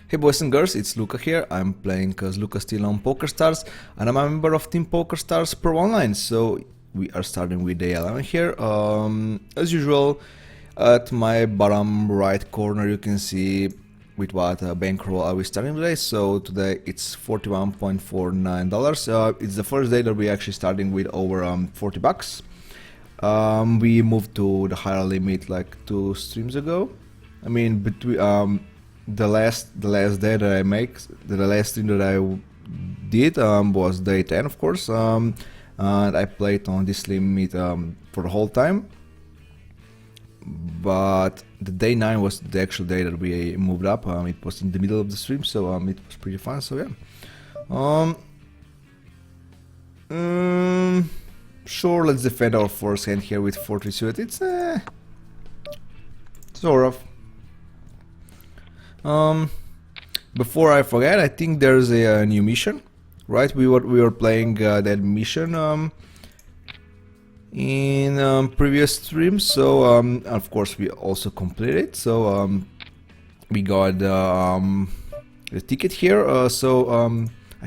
Hey boys and girls, it's Luca here. I'm playing as CoreySteel on PokerStars, and I'm a member of Team PokerStars Pro Online. So we are starting with day 11 here. As usual, at my bottom right corner you can see with what bankroll are we starting today. So today it's $41.49. It's the first day that we're actually starting with over 40 bucks. We moved to the higher limit like 2 streams ago. I mean, between the last day that I make, the last stream that I did was day 10, of course, and I played on this limit for the whole time. But the day 9 was the actual day that we moved up. It was in the middle of the stream, so it was pretty fun. So yeah. Sure, let's defend our first hand here with 4-3 suited. It's sort of. Before I forget, I think there's a new mission, right? We were playing that mission in previous streams, so of course we also completed it. So we got the ticket here. I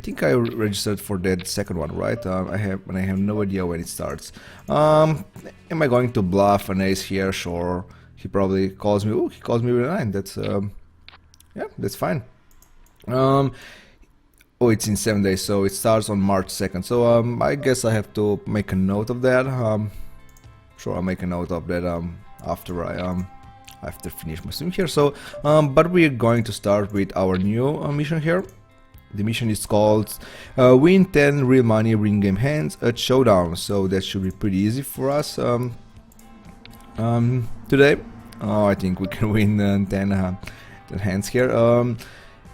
think I registered for that second one, right? I have no idea when it starts. Am I going to bluff an ace here? Sure. He probably calls me. Oh, he calls me with a 9. That's yeah, that's fine. Oh, it's in 7 days, so it starts on March 2nd. So I guess I have to make a note of that. Sure, I'll make a note of that after I finish my stream here. So, but we're going to start with our new mission here. The mission is called Win 10 Real Money Ring Game Hands at Showdown. So that should be pretty easy for us today. I think we can win 10 hands here.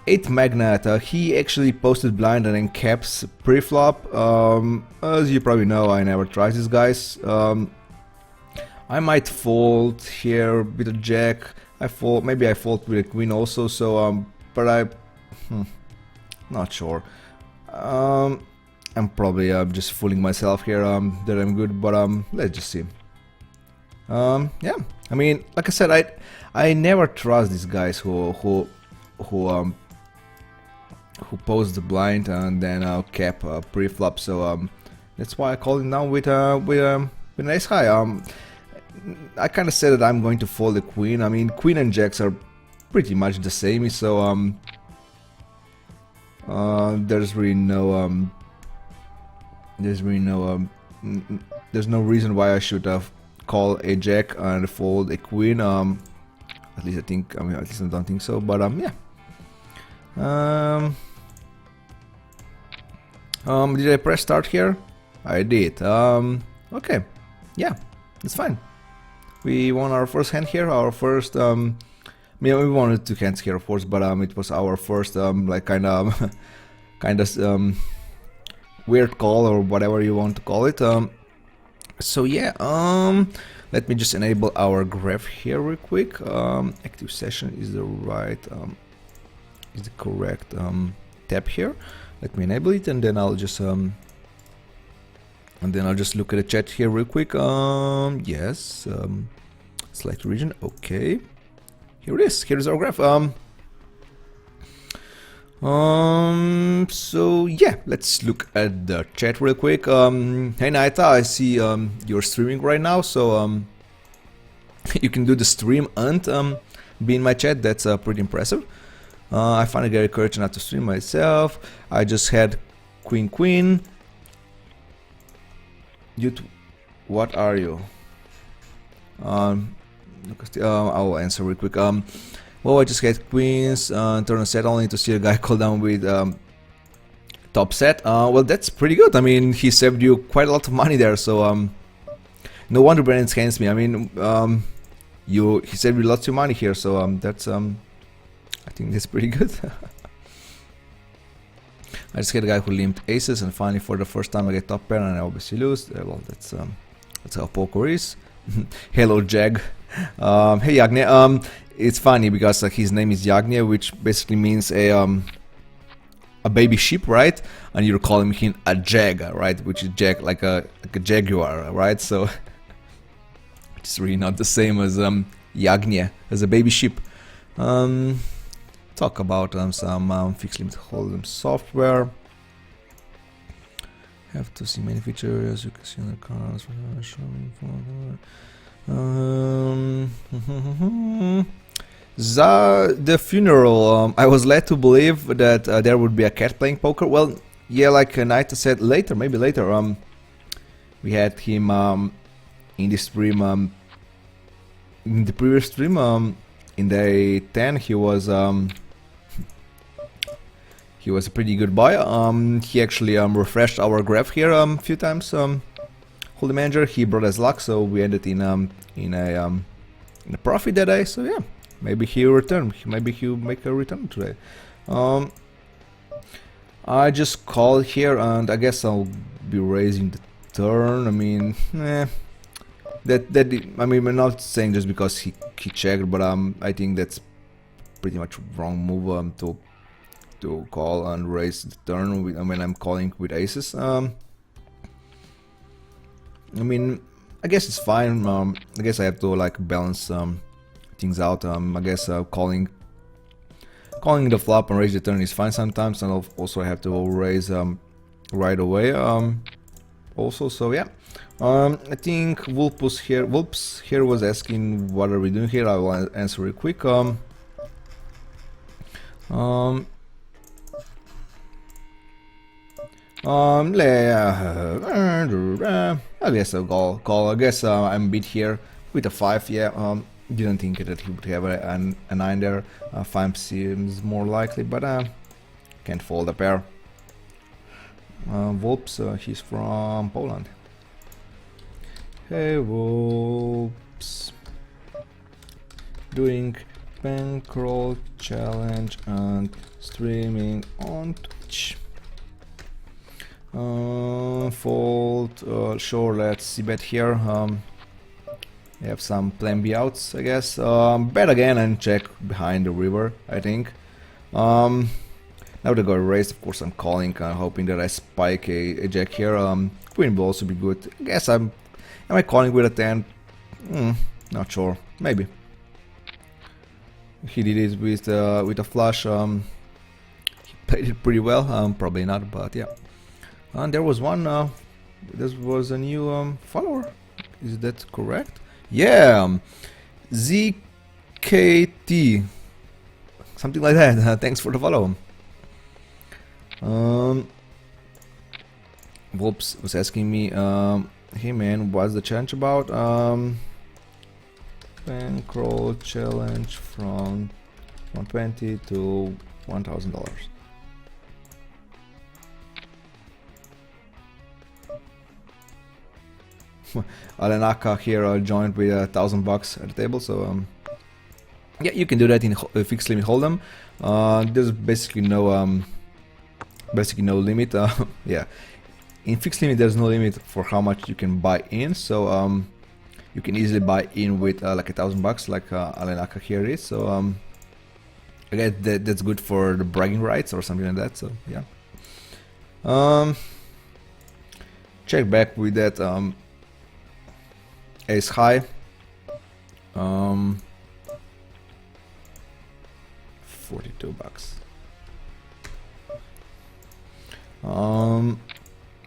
8 Magnet, he actually posted blind and then caps pre-flop. As you probably know, I never tried these guys. I might fold here with a jack. Maybe I fold with a queen also. So but I not sure. I'm probably just fooling myself here that I'm good, but let's just see. Yeah, I mean, like I said, I never trust these guys who post the blind and then cap pre-flop. So that's why I called him down with an ace high. I kind of said that I'm going to fold the queen. I mean, queen and jacks are pretty much the same. So there's really no there's no reason why I should have call a jack and fold a queen. At least I think. I mean, at least I don't think so. But yeah. Did I press start here? I did. Okay. Yeah, it's fine. We won our first hand here. Our first. I mean, we wanted 2 hands here, of course, but it was our first like kind of weird call or whatever you want to call it. So yeah, let me just enable our graph here real quick. Active session is the right, is the correct tab here. Let me enable it, and then I'll just look at the chat here real quick. Yes, select region. Okay, here it is. Here is our graph. So yeah, let's look at the chat real quick. Hey Naita, I see you're streaming right now, so you can do the stream and be in my chat. That's pretty impressive. I finally get courage not to stream myself. I just had queen. What are you? I'll answer real quick. Well, I just had queens, turn a set only to see a guy call down with top set. Well, that's pretty good. I mean, he saved you quite a lot of money there, so no wonder Brandon scans me. I mean, he saved you lots of money here, so that's I think that's pretty good. I just had a guy who limped aces, and finally for the first time I get top pair, and I obviously lose. Well, that's how poker is. Hello, Jag. Hey, Yagne. It's funny because his name is Yagne, which basically means a baby sheep, right? And you're calling him a jag, right? Which is jag like a jaguar, right? So it's really not the same as Yagne, as a baby sheep. It's talk about some fixed limit hold'em software. Have to see many features. You can see on the cards. The funeral. I was led to believe that there would be a cat playing poker. Well, yeah, like Naita said, later, maybe later. We had him in the stream. In the previous stream, in day 10, he was a pretty good boy. He actually refreshed our graph here a few times. Holy Manager, he brought us luck, so we ended in a profit that day. So yeah, maybe he'll return. Maybe he'll make a return today. I just called here, and I guess I'll be raising the turn. I mean, I mean, I'm not saying just because he checked, but I think that's pretty much wrong move to call and raise the turn when I'm calling with aces. I mean, I guess it's fine. I guess I have to like balance things out. I guess calling the flop and raise the turn is fine sometimes, and also I have to raise right away. Also, so yeah. I think Whoops here was asking what are we doing here. I will answer real quick. I guess I'll call. I guess I'm beat here with a 5. Yeah. Didn't think that he would have a 9 there. 5 seems more likely, but can't fold a pair. Whoops, he's from Poland. Hey Whoops, doing Bankroll challenge and streaming on Twitch. Fold, sure, let's see bet here. We have some plan B outs, I guess. Bet again and check behind the river, I think. Now they got raised, of course I'm calling, hoping that I spike a jack here. Queen will also be good. I guess am I calling with a 10? Not sure, maybe. He did it with a flush. He played it pretty well, probably not, but yeah. And there was one, this was a new follower, is that correct? Yeah, ZKT, something like that. Thanks for the follow. Whoops was asking me, hey man, what's the challenge about? Bankroll challenge from $120 to $1,000. Alenaka here joined with $1,000 at the table, so yeah, you can do that in fixed limit hold'em. There's basically no limit. Yeah, in fixed limit there's no limit for how much you can buy in, so you can easily buy in with like $1,000, like Alenaka here is. So I guess that's good for the bragging rights or something like that. So yeah, check back with that ace high. $42.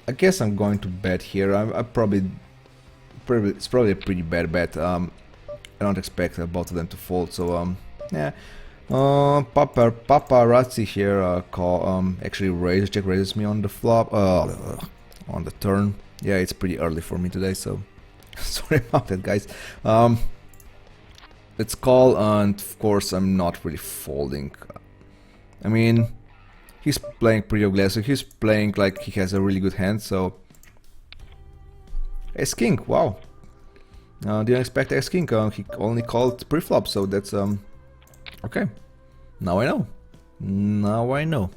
I guess I'm going to bet here. It's probably a pretty bad bet. I don't expect both of them to fold. So yeah. Paparazzi here actually raises me on the flop. On the turn. Yeah, it's pretty early for me today, so sorry about that, guys. Let's call, and of course I'm not really folding. I mean, he's playing pretty aggressive. He's playing like he has a really good hand, so ace king, wow. Didn't expect ace king. He only called pre-flop, so that's okay. Now I know. Now I know.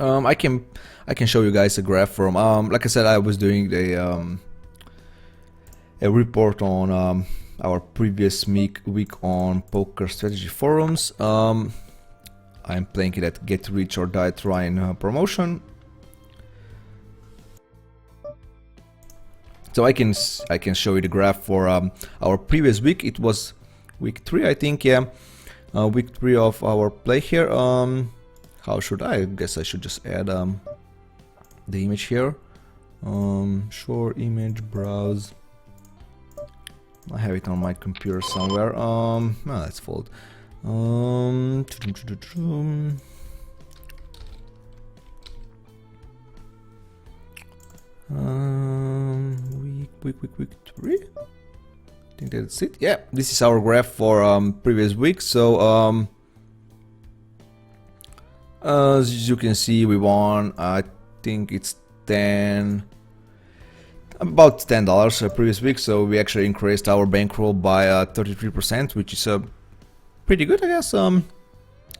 I can show you guys a graph from like I said, I was doing a report on our previous week on poker strategy forums. I I'm playing it at Get Rich or Die Trying promotion. So I can show you the graph for our previous week. It was week 3, I think. Yeah, week 3 of our play here. How should I guess I should just add the image here. Show image, browse. I have it on my computer somewhere. No, that's fault. Week 3. I think that's it. Yeah, this is our graph for previous week. So as you can see, we won. I think it's about $10 previous week. So we actually increased our bankroll by 33%, which is pretty good, I guess.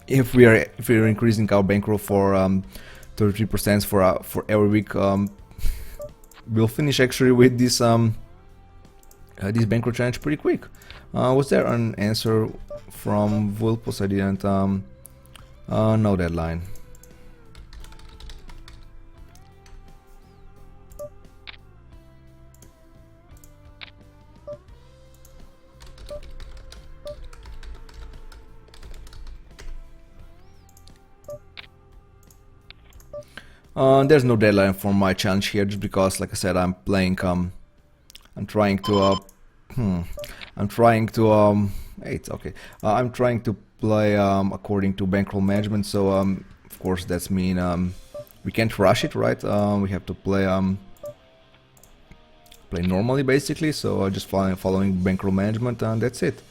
If we're increasing our bankroll for 33% for every week, we'll finish actually with this this bankroll challenge pretty quick. Was there an answer from Vulpus? I didn't. No deadline. There's no deadline for my challenge here, just because, like I said, I'm playing. I'm trying to. Hey, it's okay. I'm trying to play according to bankroll management. So of course that's mean we can't rush it, right? We have to play normally, basically. So just following bankroll management, and that's it.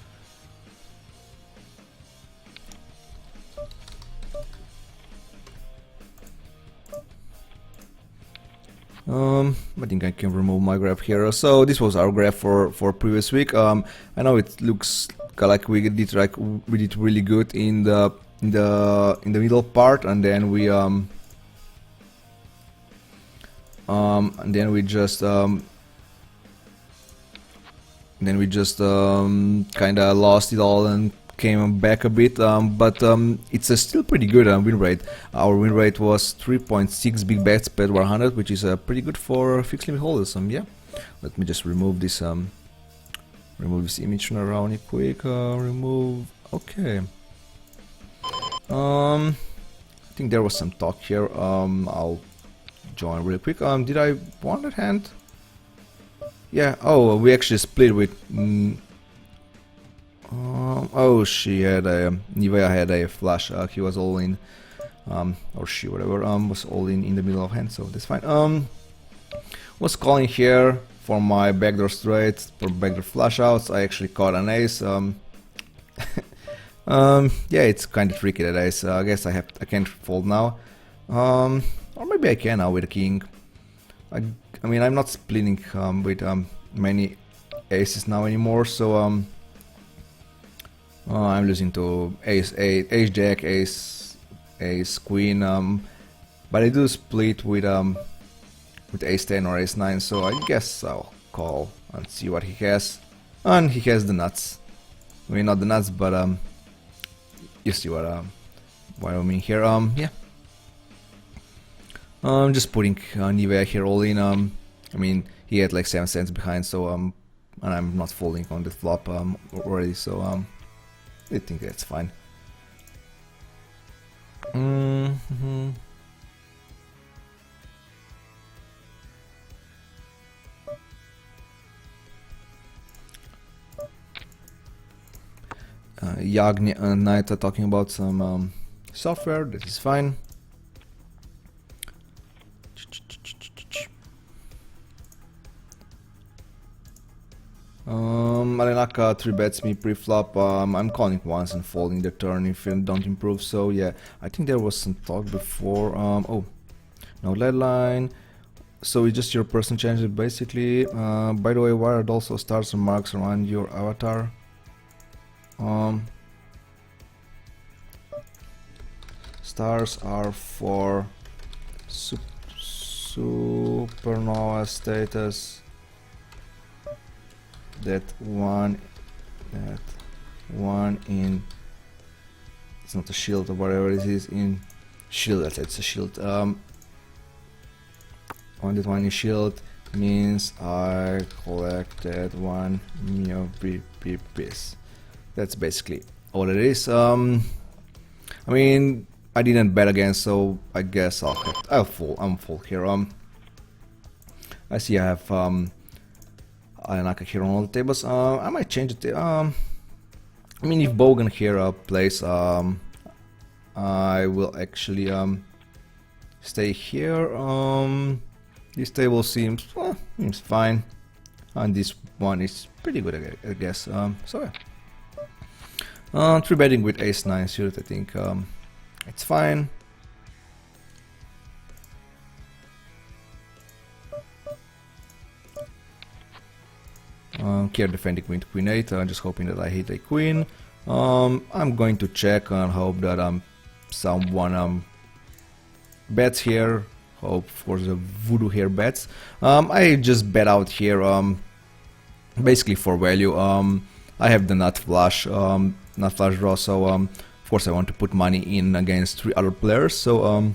I think I can remove my graph here. So this was our graph for previous week. I know it looks like we did really good in the middle part, and then we kind of lost it all and came back a bit, but it's still pretty good win rate. Our win rate was 3.6 big bets per 100, which is pretty good for fixed limit holders. Yeah, let me just remove this image from around it quick. Remove. Okay. I think there was some talk here. I'll join real quick. Did I want that hand? Yeah. Oh, we actually split with. Oh, she had a Nivea had a flash. He was all in, or she, whatever, was all in the middle of hand, so that's fine. Was calling here for my backdoor straight for backdoor flush outs. I actually caught an ace. Yeah, it's kind of tricky, that ace. I guess I can't fold now, or maybe I can now with a king. I mean, I'm not splitting with many aces now anymore, so I'm losing to ace 8, ace jack, ace queen, but I do split with ace 10 or ace 9, so I guess I'll call and see what he has. And he has the nuts. I mean, not the nuts, but you see what I mean here. Yeah. Just putting Nivea here all in. I mean, he had like 7 cents behind, so and I'm not folding on the flop already, so I think that's fine. Yagni and Knight are talking about some software. That is fine. Malinaka 3-bets me pre-flop. I'm calling once and folding the turn if I don't improve. So yeah, I think there was some talk before. Oh, no deadline. So it's just your person changes basically. By the way, why are also stars and marks around your avatar? Stars are for supernova status. That one in it's not a shield or whatever it is in shield. It's a shield. On that one in shield means I collected 1 piece. That's basically all it is. I mean, I didn't bet again, so I guess I'm full here. I see I have Ayanaka here on all the tables. I might change it. I mean, if Bogan here plays, I will actually stay here. This table seems fine, and this one is pretty good, I guess. So yeah, 3-betting with ace-9 suited, I think it's fine. Here defending queen to queen 8, just hoping that I hit a queen. I'm going to check and hope that someone bets here. Hope for the voodoo here bets. I just bet out here basically for value. I have the nut flush draw, so of course I want to put money in against 3 other players. So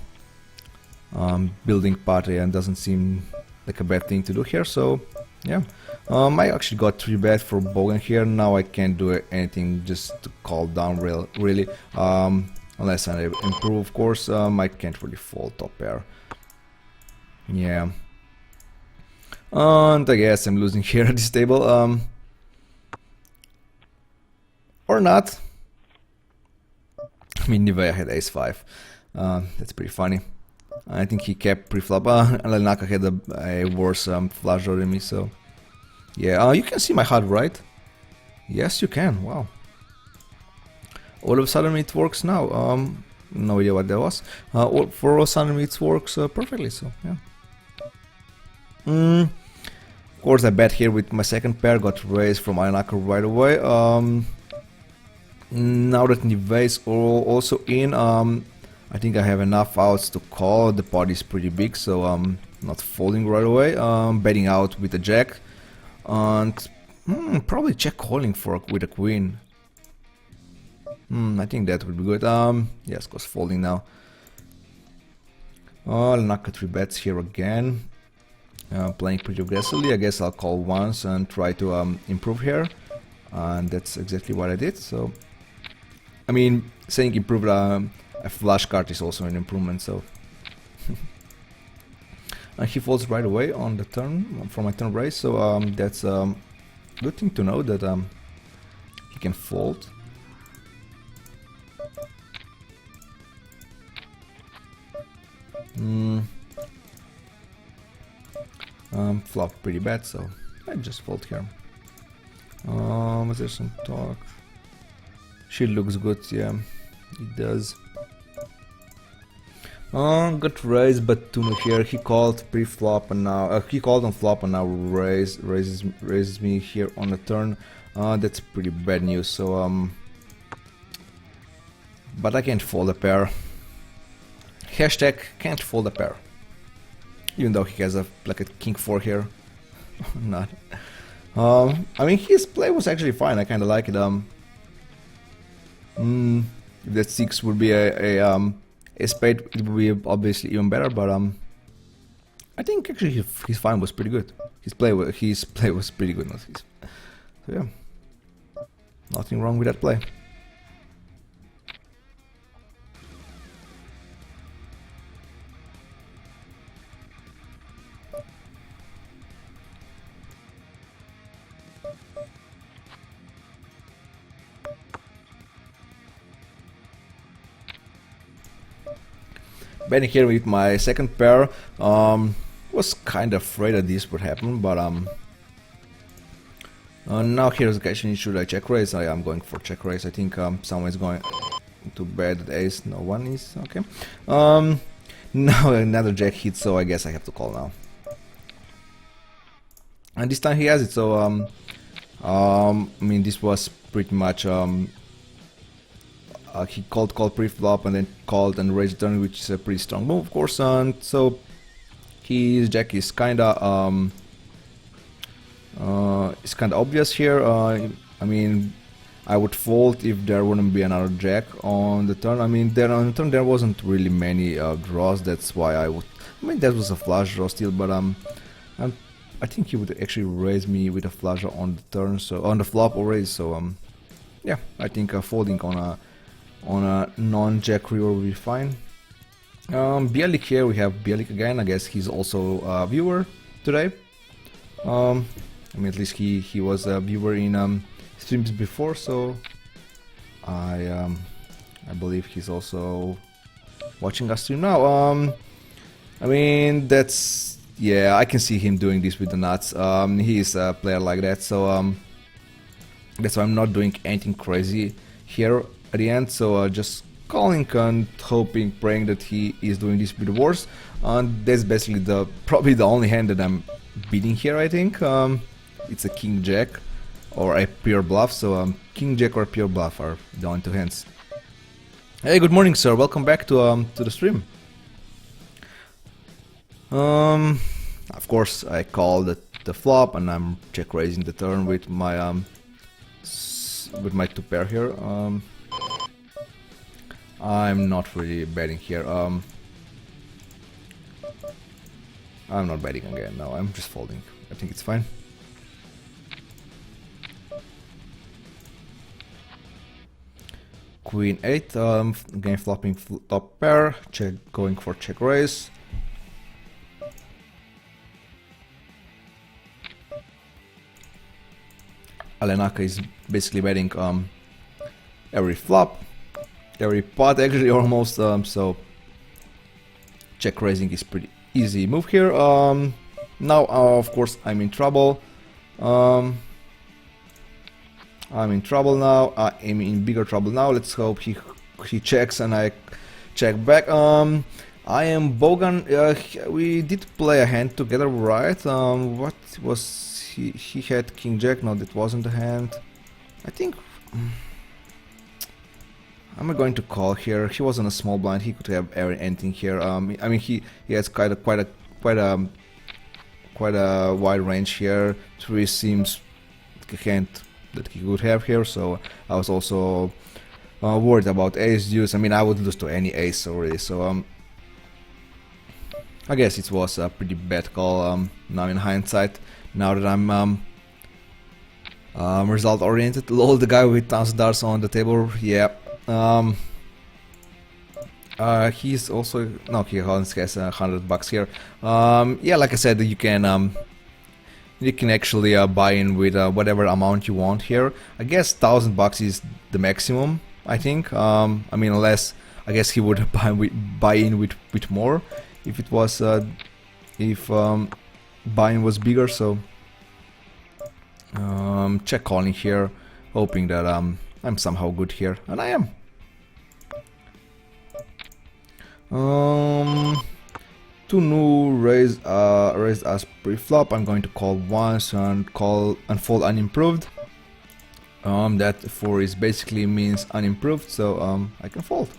building party and doesn't seem like a bad thing to do here. So yeah, I actually got 3-bet for Bogan here. Now I can't do anything, just to call down really. Unless I improve, of course. I can't really fold top pair. Yeah, and I guess I'm losing here at this table, or not. I mean, anyway, I had ace-5. That's pretty funny. I think he kept pre-flop. Ayanaka had a worse flush draw than me, so yeah. You can see my HUD, right? Yes, you can. Wow. All of a sudden it works now. No idea what that was. For all of a sudden it works perfectly, so yeah. Of course I bet here with my second pair, got raised from Ayanaka right away. Now that Nivea is also in, I think I have enough outs to call. The pot is pretty big, so I'm not folding right away. Betting out with a jack, and probably check calling with a queen. I think that would be good. Yes, cause folding now. Ayanaka 3-bets here again. Playing pretty aggressively. I guess I'll call once and try to improve here, and that's exactly what I did. So, I mean, saying improve a flush card is also an improvement. So, and he folds right away on the turn from my turn raise. So that's good thing to know that he can fold. Flop pretty bad, so I just fold here. Was there some talk? She looks good, yeah, it does. Got raise, but too much here. He called pre-flop and now he called on flop and now raises me here on the turn. That's pretty bad news. So but I can't fold a pair. Hashtag can't fold a pair. Even though he has like a king 4 here. Not. I mean, his play was actually fine. I kind of like it. If that 6 would be a spade, it would be obviously even better. But I think actually his fine was pretty good. His play was pretty good. Not his. So yeah, nothing wrong with that play. Betting here with my second pair, was kind of afraid that this would happen, but now here's the question: should I check raise? I am going for check raise. I think someone is going to bet the ace. No one is. Okay. Now another jack hit, so I guess I have to call now. And this time he has it. So I mean, this was pretty much. He called pre-flop and then called and raised turn, which is a pretty strong move, of course. And so his jack is kinda obvious here. I mean, I would fold if there wouldn't be another jack on the turn. I mean, there on the turn there wasn't really many draws. That's why I would. I mean, that was a flush draw still, but I think he would actually raise me with a flush draw on the turn, so on the flop already. So yeah, I think folding on a non-jack river will be fine. Bielik here, we have Bielik again. I guess he's also a viewer today. I mean, at least he was a viewer in streams before, so I believe he's also watching us stream now. I mean, that's, yeah, I can see him doing this with the nuts. He is a player like that, so that's why I'm not doing anything crazy here at the end. So just calling and hoping, praying that he is doing this with the worst. That's basically probably the only hand that I'm beating here, I think. It's a king jack or a pure bluff, so king jack or pure bluff are the only two hands. Hey, good morning, sir. Welcome back to the stream. Of course, I call the flop, and I'm check raising the turn with my two pair here. I'm not really betting here. I'm not betting again. No, I'm just folding. I think it's fine. Queen 8, again flopping top pair, check, going for check raise. Alenaka is basically betting every flop, every pot actually almost, so check raising is pretty easy move here. Now of course I'm in trouble. I'm in trouble now. I'm in bigger trouble now. Let's hope he checks and I check back. I am Bogan. We did play a hand together, right? What was he had king jack? No, that wasn't the hand. I think I'm going to call here. He was on a small blind. He could have anything here. I mean, he has quite a wide range here. 3 seems like a hand that he could have here, so I was also worried about ace deuce. I mean, I would lose to any ace already, so I guess it was a pretty bad call now in hindsight, now that I'm result oriented. Lol, the guy with tons of darts on the table, yeah. He's also, no, he has $100 here. Yeah, like I said, you can actually buy in with whatever amount you want here. I guess $1,000 is the maximum, I think. I mean, unless I guess he would buy in with more if it was if buy-in was bigger. So check calling here, hoping that I'm somehow good here, and I am. Two new raised as pre-flop. I'm going to call once and fold unimproved. That 4 is basically means unimproved, so I can fold.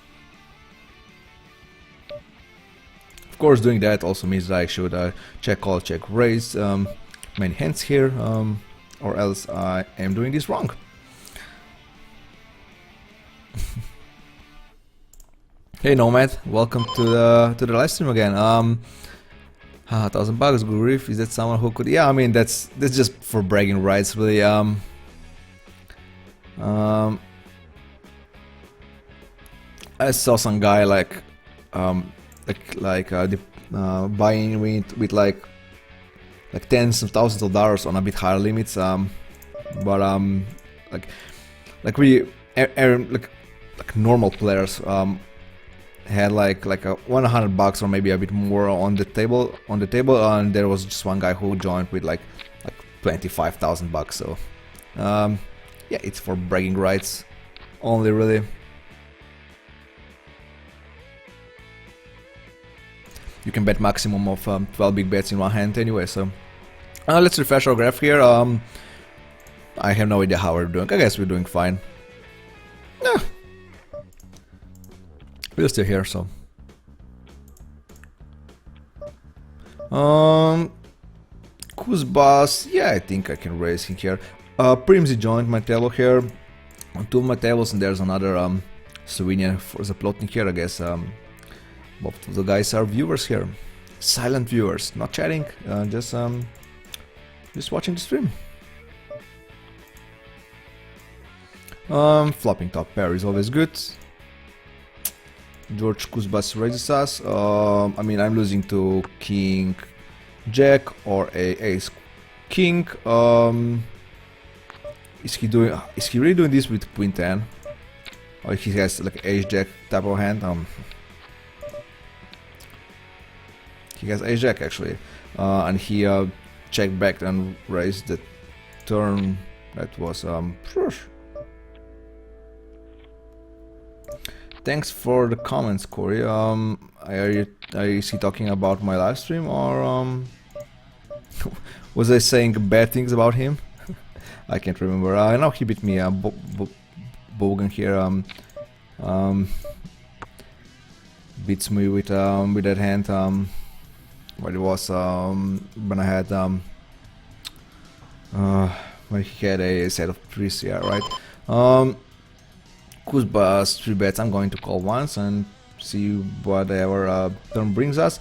Of course, doing that also means that I should check call, check raise many hands here, or else I am doing this wrong. Hey Nomad, welcome to the live stream again. $1,000 good grief. Is that someone who could? Yeah, I mean that's just for bragging rights, really. I saw some guy like buying with like tens of thousands of dollars on a bit higher limits. But like normal players had like a $100 or maybe a bit more on the table, and there was just one guy who joined with like $25,000. So yeah, it's for bragging rights only, really. You can bet maximum of 12 big bets in one hand anyway. So let's refresh our graph here. I have no idea how we're doing. I guess we're doing fine. Yeah. We're still here, so. Kuzbas, yeah, I think I can raise him here. Primsy joined my table here. on two of my tables, and there's another Slovenian for the plotting here. I guess both of the guys are viewers here, silent viewers, not chatting, just watching the stream. Flopping top pair is always good. George Kuzbas raises us. I mean, I'm losing to King Jack or a Ace King. Is he really doing this with Queen 10? Or he has like Ace Jack type of hand? He has Ace Jack actually, and he checked back and raised the turn. That was Thanks for the comments, Corey. Is he talking about my live stream, or was I saying bad things about him? I can't remember. I know he beat me. Bogan here beats me with that hand. What it was when I had when he had a set of trees. Yeah, right. Kuzba's 3 bets. I'm going to call once and see whatever turn brings us.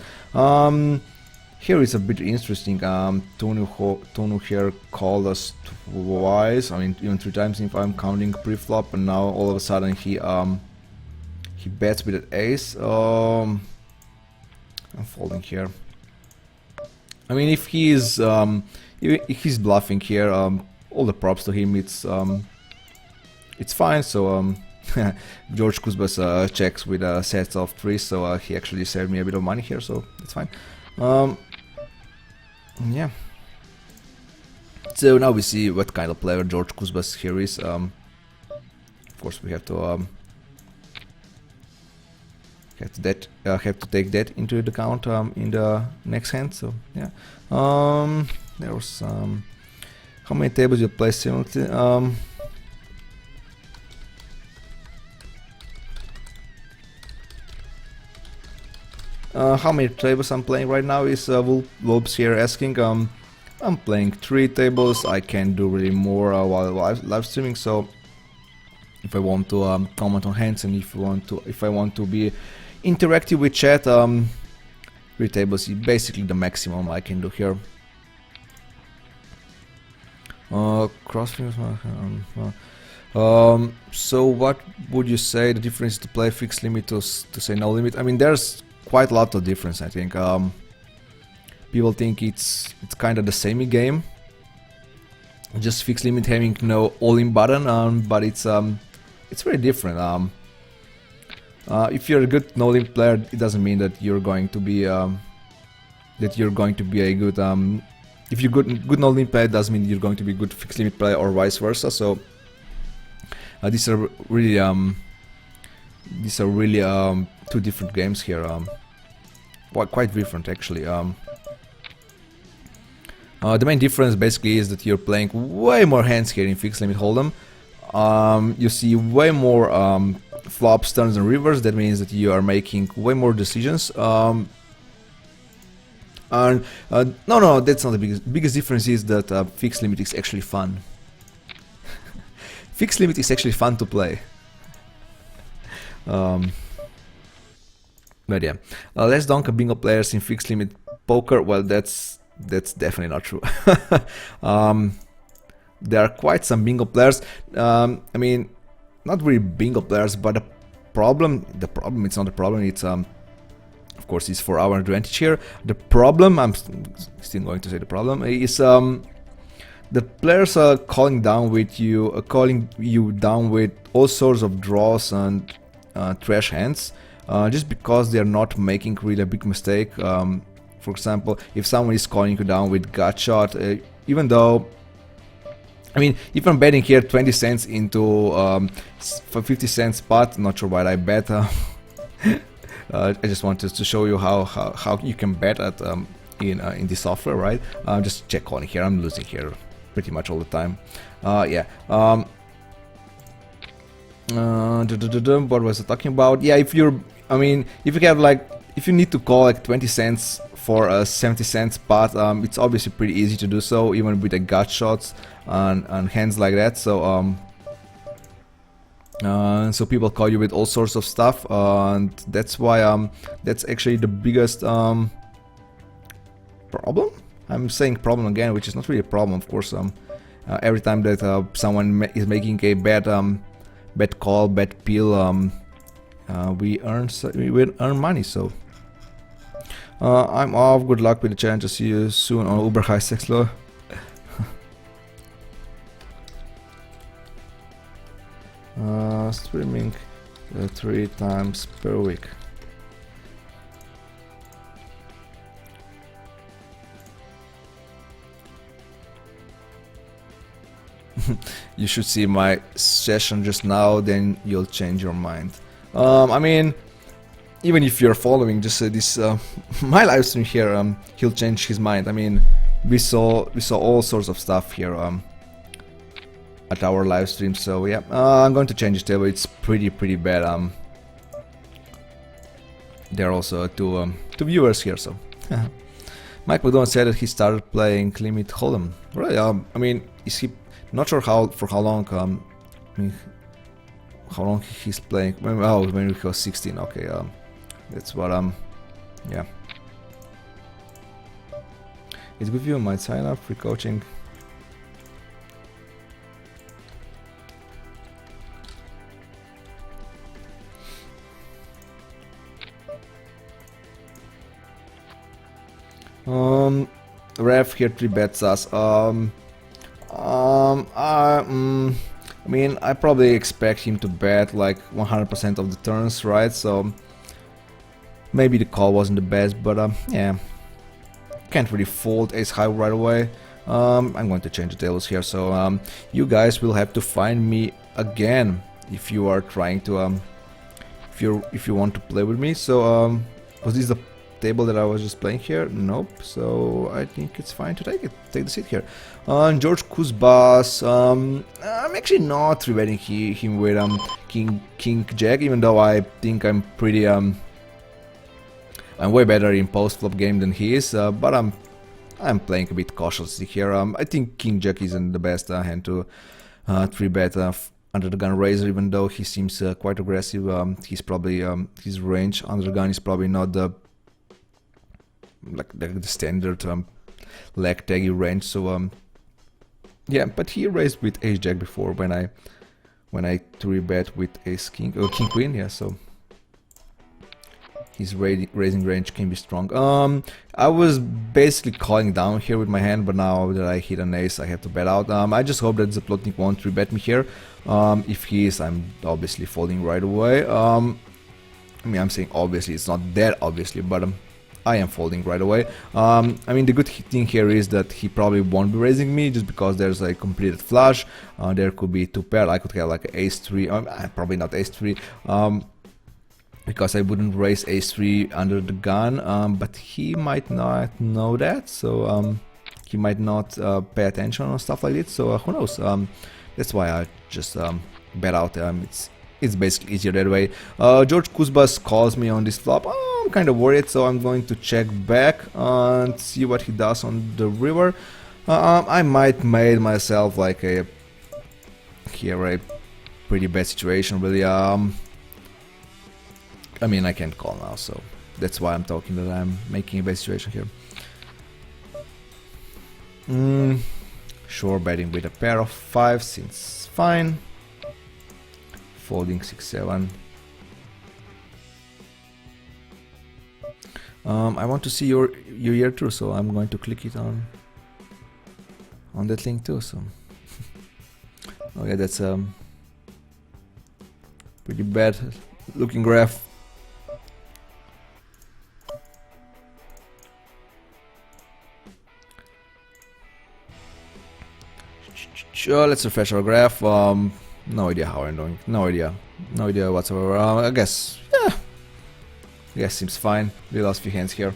Here is a bit interesting. Tonu here called us twice. I mean, even 3 times if I'm counting pre-flop, and now all of a sudden he bets with an ace. I'm folding here. I mean, if he's bluffing here, all the props to him. It's fine. So George Kuzbas checks with a set of 3, so he actually saved me a bit of money here, so it's fine. Yeah. So now we see what kind of player George Kuzbas here is. Of course, we have to take that into account in the next hand. So yeah. There was how many tables you play simultaneously? How many tables I'm playing right now is Wolbs here asking. I'm playing 3 tables. I can do really more while live streaming. So if I want to comment on hands, and if I want to be interactive with chat, 3 tables is basically the maximum I can do here. So what would you say the difference to play fixed limit to say no limit? I mean, there's quite a lot of difference, I think. People think it's kind of the same game, just fixed limit having no all-in button, but it's very different. If you're a good no-limit player, it doesn't mean that you're going to be a good. If you're good no-limit player, it doesn't mean you're going to be a good fixed limit player, or vice versa. So these are really 2 different games here. Quite different actually. The main difference basically is that you're playing way more hands here in fixed limit hold'em. You see way more flops, turns, and rivers. That means that you are making way more decisions. No, that's not the biggest difference. Is that fixed limit is actually fun. Fixed limit is actually fun to play. But yeah, less donk bingo players in fixed limit poker. Well, that's definitely not true. There are quite some bingo players. I mean, not really bingo players, but the problem, it's not a problem. It's of course it's for our advantage here. The problem, I'm still going to say the problem, is the players are calling you down with all sorts of draws and trash hands, just because they're not making really a big mistake. For example, if someone is calling you down with gut shot, even though, I mean, if I'm betting here 20 cents into 50 cents pot, not sure why I bet. I just wanted to show you how you can bet at in this software, right? Just check calling here. I'm losing here pretty much all the time. Yeah. What was I talking about? Yeah, if you need to call like 20 cents for a 70 cents pot, it's obviously pretty easy to do so, even with the gut shots and hands like that. So So people call you with all sorts of stuff, and that's why that's actually the biggest problem. I'm saying problem again, which is not really a problem, of course. Every time that someone is making a bad call, bad pill, we earn money. So I'm off. Good luck with the challenge. I'll see you soon on Uber High Sex Law. Streaming 3 times per week. You should see my session just now, then you'll change your mind. I mean, even if you're following just this my live stream here, he'll change his mind. I mean, we saw all sorts of stuff here at our live stream. So yeah, I'm going to change the table. It's pretty bad. There are also two viewers here. So Mike McDonald said that he started playing Limit Hold'em. Really? I mean, is he? Not sure for how long. I mean, how long he's playing? Oh, when he was 16. Okay. That's what yeah. It's good view. Might sign up free coaching. Ref here 3 bets us. I mean, I probably expect him to bet like 100% of the turns, right? So maybe the call wasn't the best, but yeah, can't really fold ace high right away. I'm going to change the tables here, so you guys will have to find me again if you are trying to if you want to play with me. So was this the table that I was just playing here? Nope. So I think it's fine to take the seat here. George Kuzbas. I'm actually not rebetting him with King Jack, even though I think I'm pretty I'm way better in post flop game than he is. But I'm playing a bit cautiously here. I think King Jack isn't the best hand to 3-bet under the gun raiser, even though he seems quite aggressive. He's probably his range under the gun is probably not the the standard leg taggy range. So yeah, but he raised with ace jack before when I 3-bet with ace king or king queen. Yeah, so his raising range can be strong. I was basically calling down here with my hand, but now that I hit an ace, I have to bet out. I just hope that Zaplotnik won't 3-bet me here. If he is, I'm obviously folding right away. I mean, I'm saying obviously, it's not that obviously, but I am folding right away. I mean, the good thing here is that he probably won't be raising me just because there's a completed flush. There could be 2 pair. I could have like ace 3, probably not ace 3. Because I wouldn't raise ace 3 under the gun, but he might not know that, so he might not pay attention or stuff like this, so who knows. That's why I just bet out. It's basically easier that way. George Kuzbas calls me on this flop. I'm kind of worried, so I'm going to check back and see what he does on the river. I might made myself like a pretty bad situation, really. I mean, I can't call now, so that's why I'm talking that I'm making a bad situation here. Sure, betting with a pair of 5 seems fine. Folding 6-7. I want to see your year too, so I'm going to click it on that link too. So oh yeah, that's pretty bad looking graph. Sure, let's refresh our graph. No idea how I'm doing. No idea whatsoever. I guess, yeah. I guess seems fine. We lost a few hands here.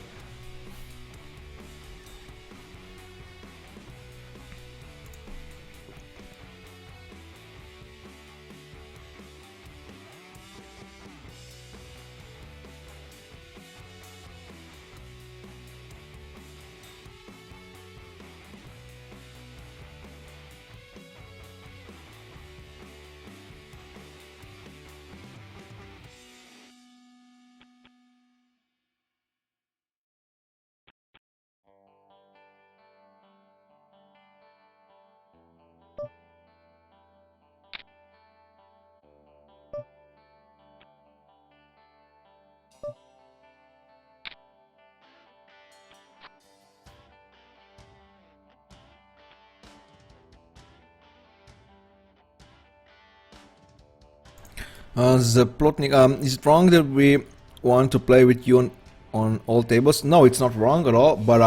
The Plotnik, is it wrong that we want to play with you on all tables? No, it's not wrong at all, but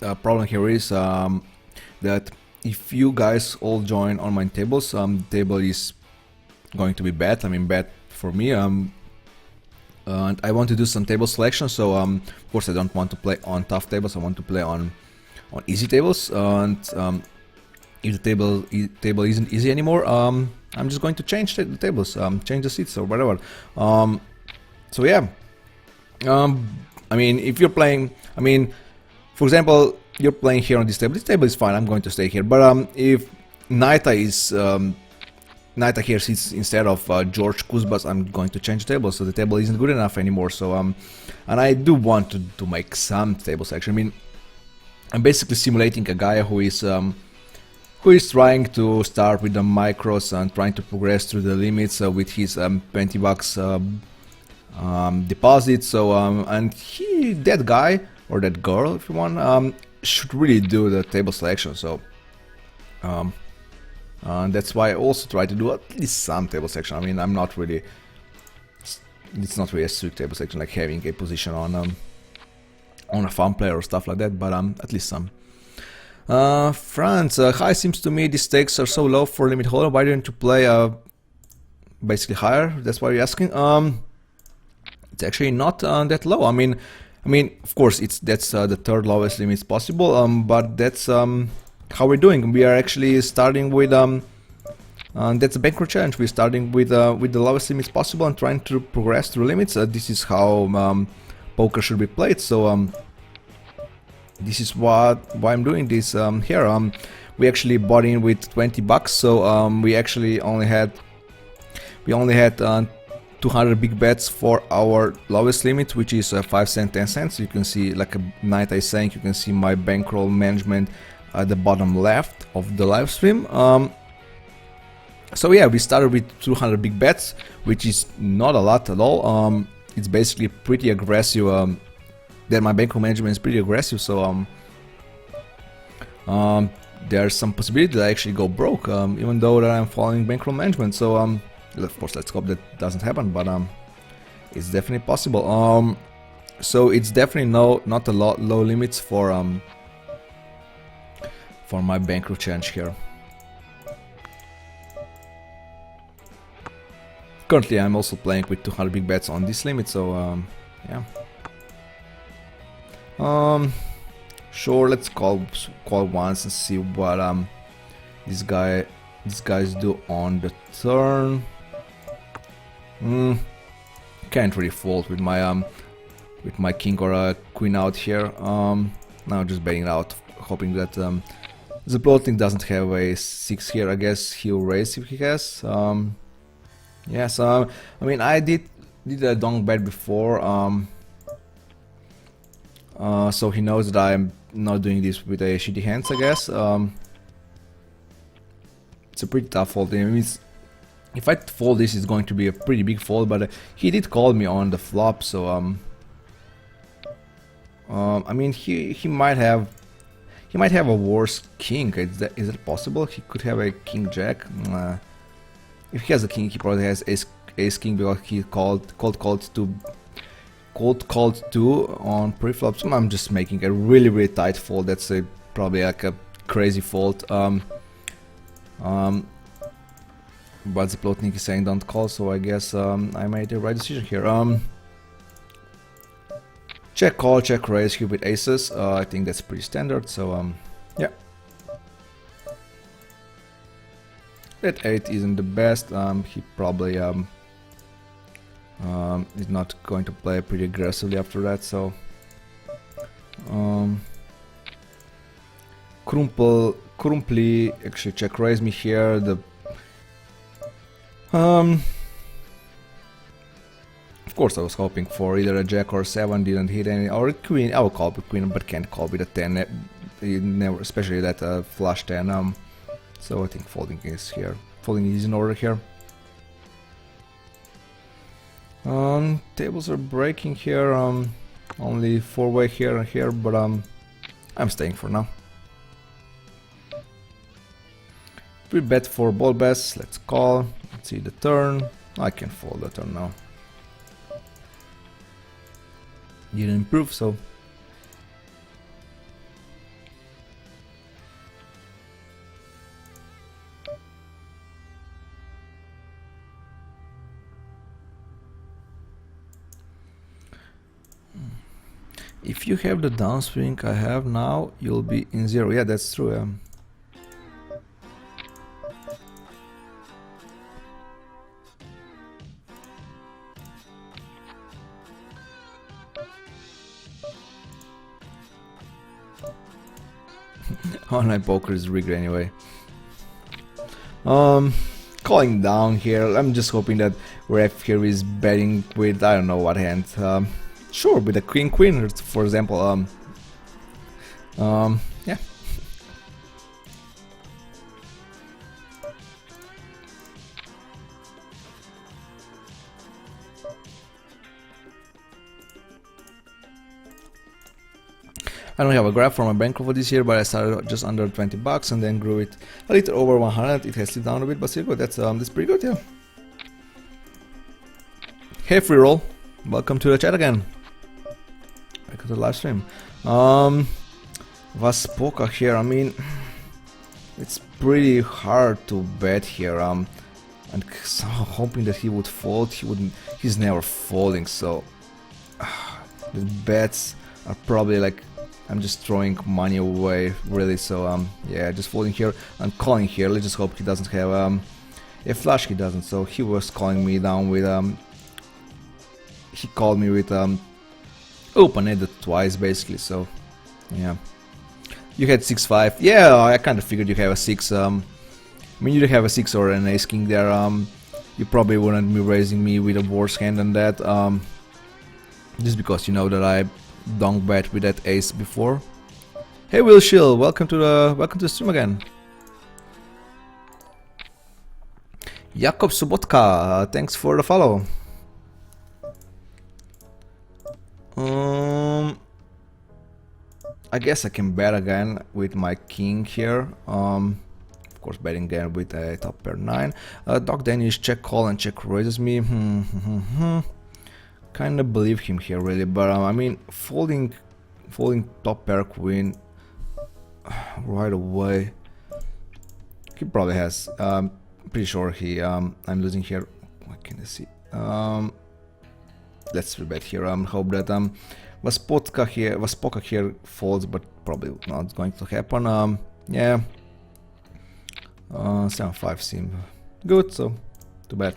the problem here is that if you guys all join on my tables, the table is going to be bad. I mean, bad for me. And I want to do some table selection, so of course I don't want to play on tough tables. I want to play on easy tables, and if the table isn't easy anymore, I'm just going to change the tables, change the seats or whatever. So yeah, I mean, if you're playing, I mean, for example, you're playing here on this table is fine, I'm going to stay here. But if Naita is Naita here sits instead of George Kuzbas, I'm going to change the table, so the table isn't good enough anymore. So and I do want to make some table selection. I mean, I'm basically simulating a guy who is trying to start with the micros and trying to progress through the limits with his 20 bucks deposit. So and that guy or that girl, if you want, should really do the table selection. So that's why I also try to do at least some table selection. I mean, I'm not really, it's not really a strict table selection like having a position on a farm player or stuff like that, but at least some. Franz, hi, seems to me these stakes are so low for limit holder. Why didn't you play basically higher? That's why you're asking. It's actually not that low. I mean, of course, that's the third lowest limits possible. But that's how we're doing. We are actually starting with that's a bankroll challenge. We're starting with the lowest limits possible and trying to progress through limits. This is how poker should be played. So this is why I'm doing this here. We actually bought in with 20 bucks, so we actually only had 200 big bets for our lowest limit, which is 5 cents, 10 cents. You can see, like Night is saying, you can see my bankroll management at the bottom left of the live stream. So yeah, we started with 200 big bets, which is not a lot at all. It's basically pretty aggressive. That my bankroll management is pretty aggressive, so there's some possibility that I actually go broke, even though that I'm following bankroll management. So of course, let's hope that doesn't happen, but it's definitely possible. So it's definitely not a low limits for my bankroll challenge here. Currently, I'm also playing with 200 big bets on this limit, so yeah. Sure, let's call once and see what these guys do on the turn. Can't really fold with my king or a queen out here. Now just betting out, hoping that the Plotnik doesn't have a 6 here. I guess he'll raise if he has. Yeah, so I mean, I did a donk bet before. So he knows that I'm not doing this with a shitty hands, I guess. It's a pretty tough fold. I mean, if I fold this, it's going to be a pretty big fold. But he did call me on the flop, so I mean, he might have a worse king. Is that possible? He could have a king jack. If he has a king, he probably has ace king because he called 2 on pre-flop. So I'm just making a really tight fold. That's probably like a crazy fold. But the Plotnik is saying don't call, so I guess I made the right decision here. Check call, check raise here with aces. I think that's pretty standard. So yeah. That 8 isn't the best. He probably is not going to play pretty aggressively after that. So Krumpli actually check raise me here. The of course I was hoping for either a jack or a 7, didn't hit any, or a queen. I will call with queen, but can't call with a 10. Never, especially that flush 10. So I think folding is here. Folding is in order here. Tables are breaking here. Only 4-way here and here, but I'm staying for now. We bet for ball bets. Let's call. Let's see the turn. I can fold the turn now. Didn't improve, so. If you have the downswing I have now, you'll be in zero. Yeah, that's true. Online poker is rigged anyway. Calling down here. I'm just hoping that ref here is betting with I don't know what hand. Sure, with a queen, for example. Yeah. I don't have a graph for my bankroll for this year, but I started just under 20 bucks and then grew it a little over 100. It has slipped down a bit, but still good. That's pretty good, yeah. Hey, free roll. Welcome to the chat again. Welcome to the live stream. Vaspoka here. I mean, it's pretty hard to bet here. And somehow hoping that he would fold. He wouldn't. He's never folding. So the bets are probably like. I'm just throwing money away, really, so yeah, just folding here and calling here. Let's just hope he doesn't have a flush. He doesn't, so he was calling me down with he called me with open-ended twice basically, so yeah. You had 6-5, yeah, I kind of figured you have a 6. I mean, you have a 6 or an ace king there. You probably wouldn't be raising me with a worse hand than that, just because you know that I donk bet with that ace before. Hey Will Shill, welcome to the stream again. Jakob Subotka, thanks for the follow. I guess I can bet again with my king here. Of course, betting again with a top pair 9. Doc Danish check call and check raises me. Kind of believe him here really, but I mean folding top pair queen right away. He probably has. Pretty sure he. I'm losing here. What can I see? Let's rebet here. Hope that Vaspoka here folds, but probably not going to happen. Yeah. 7-5 seem good, so too bad.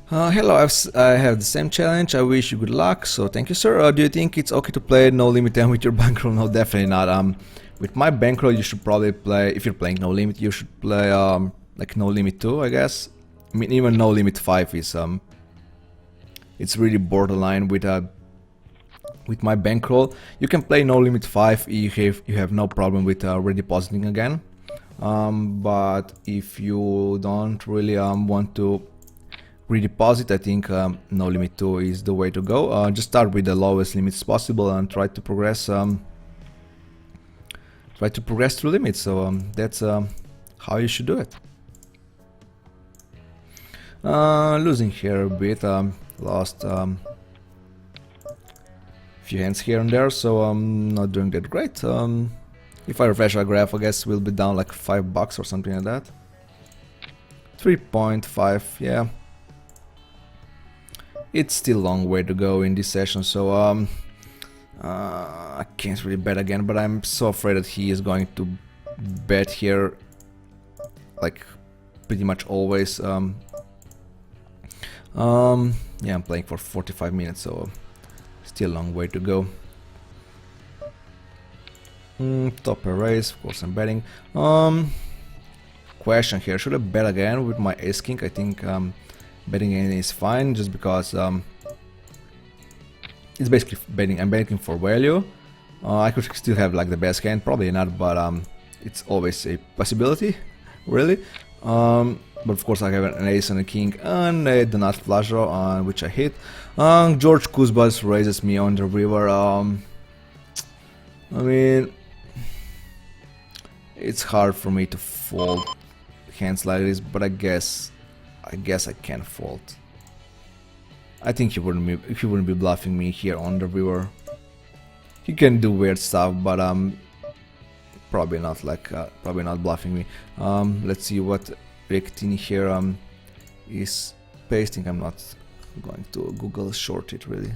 Hello, I have the same challenge. I wish you good luck, so thank you, sir. Do you think it's okay to play No Limit 10 with your bankroll? No, definitely not. With my bankroll, you should probably play, if you're playing No Limit, you should play like No Limit 2, I guess. I mean, even No Limit 5 is it's really borderline with my bankroll. You can play No Limit 5 if you have no problem with redepositing again. But if you don't really want to redeposit, I think No Limit 2 is the way to go. Just start with the lowest limits possible and try to progress through limits. So that's how you should do it. Losing here a bit, lost few hands here and there, so I'm not doing that great. If I refresh our graph, I guess we'll be down like $5 or something like that. 3.5, yeah. It's still a long way to go in this session, so I can't really bet again, but I'm so afraid that he is going to bet here like pretty much always. Yeah, I'm playing for 45 minutes, so still a long way to go. Top pair raise, of course I'm betting. Question here, should I bet again with my ace king? I think betting in is fine, just because it's basically betting. I'm betting for value. I could still have like the best hand, probably not, but it's always a possibility. really. But of course I have an ace and a king and a the nut flush draw, which I hit. George Kuzbas raises me on the river. I mean, it's hard for me to fold hands like this, but I guess I can fold. I think he wouldn't be bluffing me here on the river. He can do weird stuff, but probably not bluffing me. Let's see what Victini here is pasting. I'm not going to Google short it really.